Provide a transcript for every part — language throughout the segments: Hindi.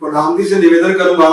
प्रधानमंत्री से निवेदन करूंगा,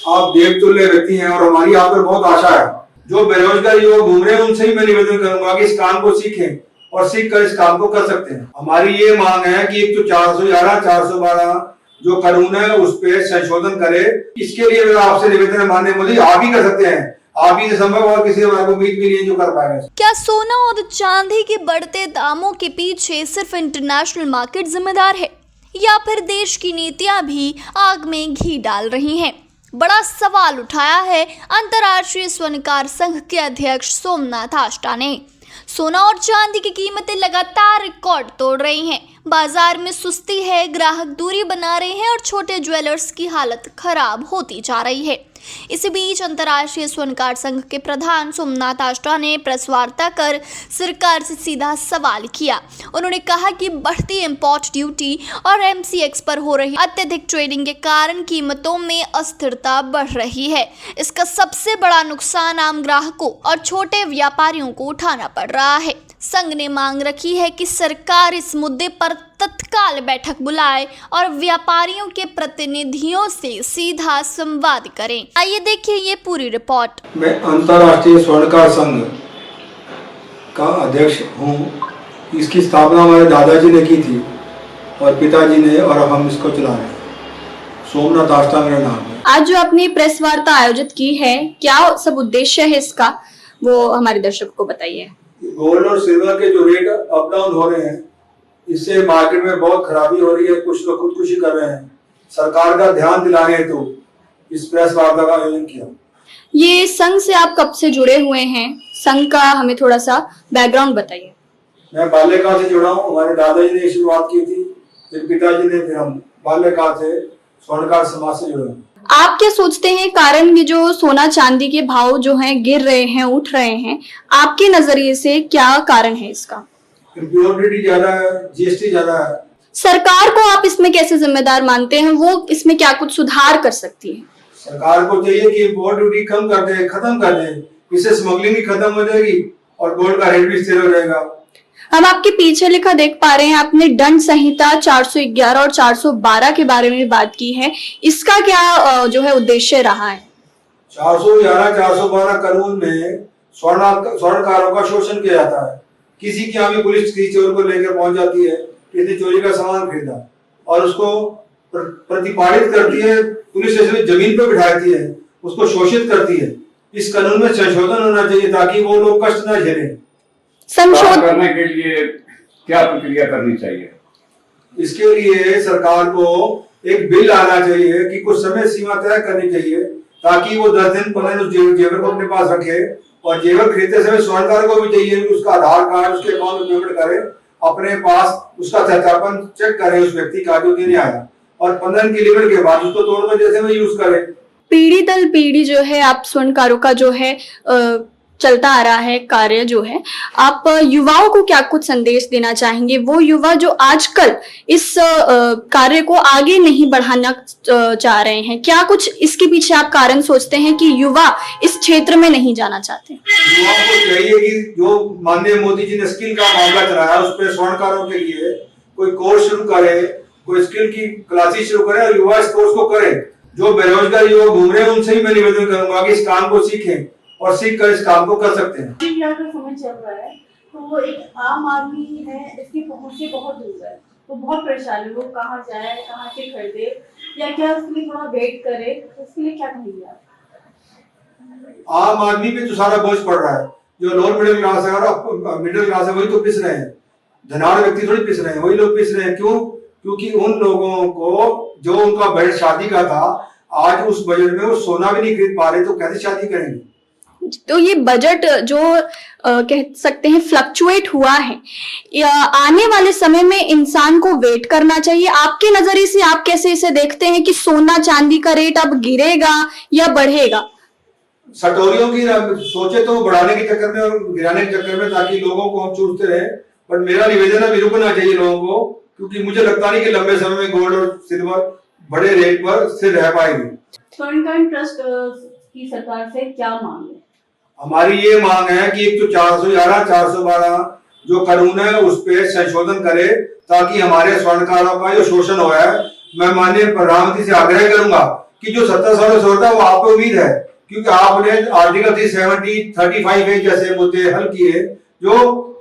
आप देवतुल्य व्यक्ति हैं और हमारी आप पर बहुत आशा है। जो बेरोजगार युवक घूम रहे हैं उनसे ही मैं निवेदन करूंगा कि इस काम को सीखें और सीख कर इस काम को कर सकते हैं। हमारी ये मांग है कि एक तो 411, 412 जो कानून है उस पर संशोधन करे। इसके लिए मेरा आपसे निवेदन है माननीय मोदी, आप ही कर सकते हैं, आप ही से संभव और किसी को उम्मीद भी नहीं जो कर पाएगा। क्या सोना और चांदी के बढ़ते दामों के पीछे सिर्फ इंटरनेशनल मार्केट जिम्मेदार है या फिर देश की नीतियां भी आग में घी डाल रही हैं? बड़ा सवाल उठाया है अंतर्राष्ट्रीय स्वर्णकार संघ के अध्यक्ष सोमनाथ आष्टा ने। सोना और चांदी की कीमतें लगातार रिकॉर्ड तोड़ रही हैं, बाजार में सुस्ती है, ग्राहक दूरी बना रहे हैं और छोटे ज्वेलर्स की हालत खराब होती जा रही है। इसी बीच अंतर्राष्ट्रीय स्वर्णकार संघ के प्रधान सोमनाथ आष्टा ने प्रेस वार्ता कर सरकार से सीधा सवाल किया। उन्होंने कहा कि बढ़ती इंपोर्ट ड्यूटी और एमसीएक्स पर हो रही अत्यधिक ट्रेडिंग के कारण कीमतों में अस्थिरता बढ़ रही है। इसका सबसे बड़ा नुकसान आम ग्राहकों और छोटे व्यापारियों को उठाना पड़ रहा है। संघ ने मांग रखी है कि सरकार इस मुद्दे पर तत्काल बैठक बुलाए और व्यापारियों के प्रतिनिधियों से सीधा संवाद करें। आइए देखिए ये पूरी रिपोर्ट। मैं अंतर्राष्ट्रीय स्वर्णकार संघ का अध्यक्ष हूँ। इसकी स्थापना हमारे दादाजी ने की थी और पिताजी ने, और हम इसको चला रहे हैं। सोमनाथ आष्टा मेरा नाम है। आज जो आपने प्रेस वार्ता आयोजित की है, क्या सब उद्देश्य है इसका, वो हमारे दर्शकों को बताइए। गोल्ड और सिल्वर के जो रेट अप डाउन हो रहे हैं, इससे मार्केट में बहुत खराबी हो रही है। कुछ लोग खुदकुशी कर रहे हैं। सरकार का ध्यान दिलाने हेतु इस प्रेस वार्ता का आयोजन किया। ये संघ से आप कब से जुड़े हुए हैं? संघ का हमें थोड़ा सा बैकग्राउंड बताइए। मैं बाल्यकाल से जुड़ा हूँ। हमारे दादाजी ने शुरुआत की थी, फिर पिताजी ने, फिर हम बाल्यकाल से स्वर्णकार समाज से जुड़े हैं। आप क्या सोचते हैं कारण ये जो सोना चांदी के भाव जो हैं गिर रहे हैं, उठ रहे हैं, आपके नजरिए से क्या कारण है इसका? इम्प्योरिटी ज्यादा है, जीएसटी ज्यादा है। सरकार को आप इसमें कैसे जिम्मेदार मानते हैं? वो इसमें क्या कुछ सुधार कर सकती है? सरकार को चाहिए कि इम्पोर्ट ड्यूटी कम कर दे, खत्म कर दे। इससे स्मगलिंग भी खत्म हो जाएगी और गोल्ड का रेट भी स्थिर हो जाएगा। हम आपके पीछे लिखा देख पा रहे हैं, आपने दंड संहिता 411 और 412 के बारे में बात की है। इसका क्या जो है उद्देश्य रहा है? 411, 412 कानून में स्वर्णकारों का शोषण किया जाता है। किसी की यहाँ भी पुलिस किसी चोर को लेकर पहुंच जाती है, किसी चोरी का सामान खरीदा और उसको प्रतिपादित करती है, पुलिस स्टेशन में जमीन पर बिठाती है, उसको शोषित करती है। इस कानून में संशोधन होना चाहिए ताकि वो लोग कष्ट न झेलें। संशोधन करने के लिए क्या प्रक्रिया करनी चाहिए? इसके लिए सरकार को एक बिल आना चाहिए कि कुछ समय सीमा तय करनी चाहिए ताकि वो 10 दिन 15 दिन उस जेवर को अपने पास रखे। और जेवर खरीदते समय स्वर्णकार को भी चाहिए कि उसका आधार कार्ड उसके अकाउंट में पेमेंट करे, अपने पास उसका सत्यापन चेक करे उस व्यक्ति का जो देने आया, और 15 दिन की लिमिट के बाद उसको तोड़कर जैसे में यूज करे। पीढ़ी दर पीढ़ी जो है आप स्वर्णकारों का जो है चलता आ रहा है कार्य जो है, आप युवाओं को क्या कुछ संदेश देना चाहेंगे? वो युवा जो आजकल इस कार्य को आगे नहीं बढ़ाना चाह रहे हैं, क्या कुछ इसके पीछे आप कारण सोचते हैं कि युवा इस क्षेत्र में नहीं जाना चाहते? युवाओं को चाहिए कि जो माननीय मोदी जी ने स्किल का मामला चलाया उस पर स्वर्णकारों के लिए कोई कोर्स शुरू करे, कोई स्किल की क्लासेस शुरू करे और युवा इस कोर्स को करे। जो बेरोजगार युवक घूम रहे हैं उनसे ही मैं निवेदन करूंगा कि इस काम को सीखें और सीख कर इस काम को कर सकते हैं। समय चल रहा है तो वो एक आम आदमी है, इसकी पहुंच से बहुत दूर है, वो बहुत परेशान है। वो कहाँ जाए, कहाँ से खरीदे, या क्या उसके लिए थोड़ा वेट करे, उसके लिए क्या कहेंगे आप? आम आदमी पे तो सारा बोझ पड़ रहा है। जो लोअर मिडिल क्लास है और मिडिल क्लास है वही तो पिस रहे हैं, धनाढ़ व्यक्ति थोड़ी पिस रहे हैं, वही लोग पिस रहे हैं। क्यों? क्योंकि उन लोगों को जो उनका बजट शादी का था, आज उस बजट में वो सोना भी नहीं खरीद पा रहे, तो कैसे शादी करेंगे? तो ये बजट जो कह सकते हैं फ्लक्चुएट हुआ है, आने वाले समय में इंसान को वेट करना चाहिए। आपके नजरिए से आप कैसे इसे देखते हैं कि सोना चांदी का रेट अब गिरेगा या बढ़ेगा? सटोरियों की सोचे तो बढ़ाने के चक्कर में और गिराने के चक्कर में, ताकि लोगों को हम चूसते रहे। पर मेरा निवेदन है रुकना चाहिए लोगों को, क्योंकि मुझे लगता नहीं कि लंबे समय में गोल्ड और सिल्वर बड़े रेट पर स्थिर रह पाएंगे। स्वर्णकार ट्रस्ट की सरकार से क्या मांग है? हमारी ये मांग है कि एक तो 411, 412 जो कानून है उस पर संशोधन करे ताकि हमारे स्वर्णकारों का जो शोषण हो रहा है मैं माननीय प्रधानमंत्री से आग्रह करूंगा कि जो 70 सालों से होता है वो आपको उम्मीद है, क्योंकि आपने आर्टिकल 370, 35A जैसे मुद्दे हल किए जो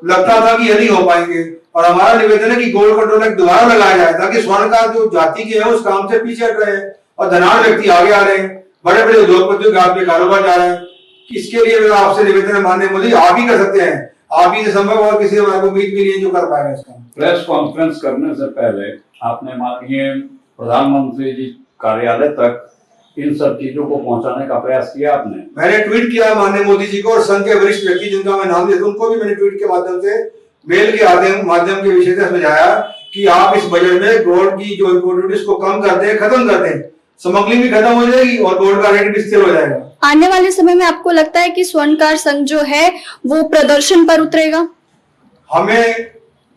लगता था कि ये नहीं हो पाएंगे। और हमारा निवेदन है कि गोल्ड कंट्रोल एक्ट दोबारा लगाया जाए ताकि स्वर्ण का जो जाति के है उस काम से पीछे हट रहे हैं और धनाढ़ व्यक्ति आगे आ रहे हैं, बड़े बड़े उद्योगपतियों के हाथ में कारोबार जा रहा है। इसके लिए मेरा आपसे निवेदन है माननीय मोदी, आप ही कर सकते हैं, आप ही से संभव और किसी हमारे को उम्मीद भी नहीं है जो कर पाएगा इसका। प्रेस कॉन्फ्रेंस करने से पहले आपने माननीय प्रधानमंत्री जी कार्यालय तक इन सब चीजों को पहुंचाने का प्रयास किया आपने? मैंने ट्वीट किया माननीय मोदी जी को, और संघ के वरिष्ठ व्यक्ति जिनका मैं नाम लेता हूं उनको भी मैंने ट्वीट के माध्यम से, मेल के माध्यम के विषय से समझाया कि आप इस बजट में गोल्ड की जो इम्पोर्ट ड्यूटी को कम कर दें, खत्म कर दें, स्मगलिंग भी खत्म हो जाएगी और गोल्ड का रेट भी स्थिर हो जाएगा। आने वाले समय में आपको लगता है कि स्वर्णकार संघ जो है वो प्रदर्शन पर उतरेगा? हमें,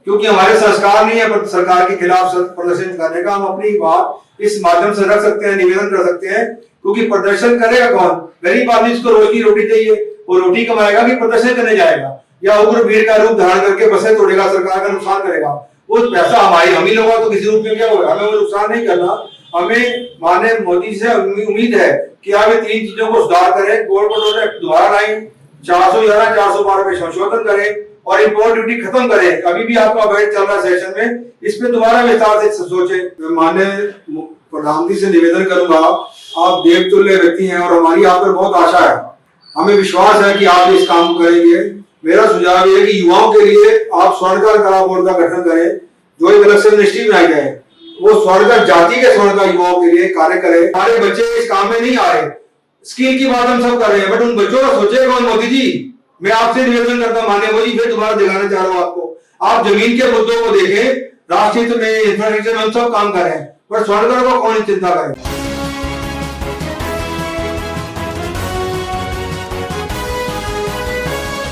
क्योंकि हमारे संस्कार नहीं है सरकार के खिलाफ प्रदर्शन करने का, हम अपनी बात इस माध्यम से रख सकते हैं, निवेदन कर सकते हैं, क्योंकि प्रदर्शन करेगा कौन? गरीब आदमी जिसको रोज की रोटी चाहिए, वो रोटी कमाएगा कि प्रदर्शन करने जाएगा या उग्र भीड़ का रूप धारण करके बसें तोड़ेगा, सरकार का नुकसान करेगा? वो पैसा हम ही लोगों तो किसी रूप में क्या होगा, हमें वो नुकसान नहीं करना। हमें माननीय मोदी से उम्मीद है कि आप ये 3 चीजों को सुधार करें, गोल्ड कंट्रोल एक्ट दोबारा लाएं, 411, 412 में संशोधन करें और इम्पोर्ट ड्यूटी खत्म करें। अभी भी आपका बजट चल रहा है सेशन में, इस पे दोबारा विस्तार से सोचें। माननीय प्रधानमंत्री से निवेदन करूंगा, आप देवतुल्य व्यक्ति हैं और हमारी आप पर बहुत आशा है, हमें विश्वास है कि आप इस काम को करेंगे। मेरा सुझाव ये है कि युवाओं के लिए आप स्वर्णकार कला बोर्ड का गठन करें, जो एक अलग से मिनिस्ट्री बनाई जाए, वो स्वर्णकार जाति के स्वर्णकार युवाओं के लिए कार्य करे। हमारे बच्चे इस काम में नहीं आ रहे, स्किल की बात हम सब कर रहे हैं, बट उन बच्चों का सोचे कौन? मोदी जी, मैं आपसे निवेदन करता हूं माननीय मोदी, फिर दोबारा दिखाना चाह रहा हूं आपको, आप जमीन के मुद्दों को देखें, राष्ट्रीय में, इंफ्रास्ट्रक्चर में हम सब काम कर रहे हैं, पर स्वर्णकार को कौन चिंता करे?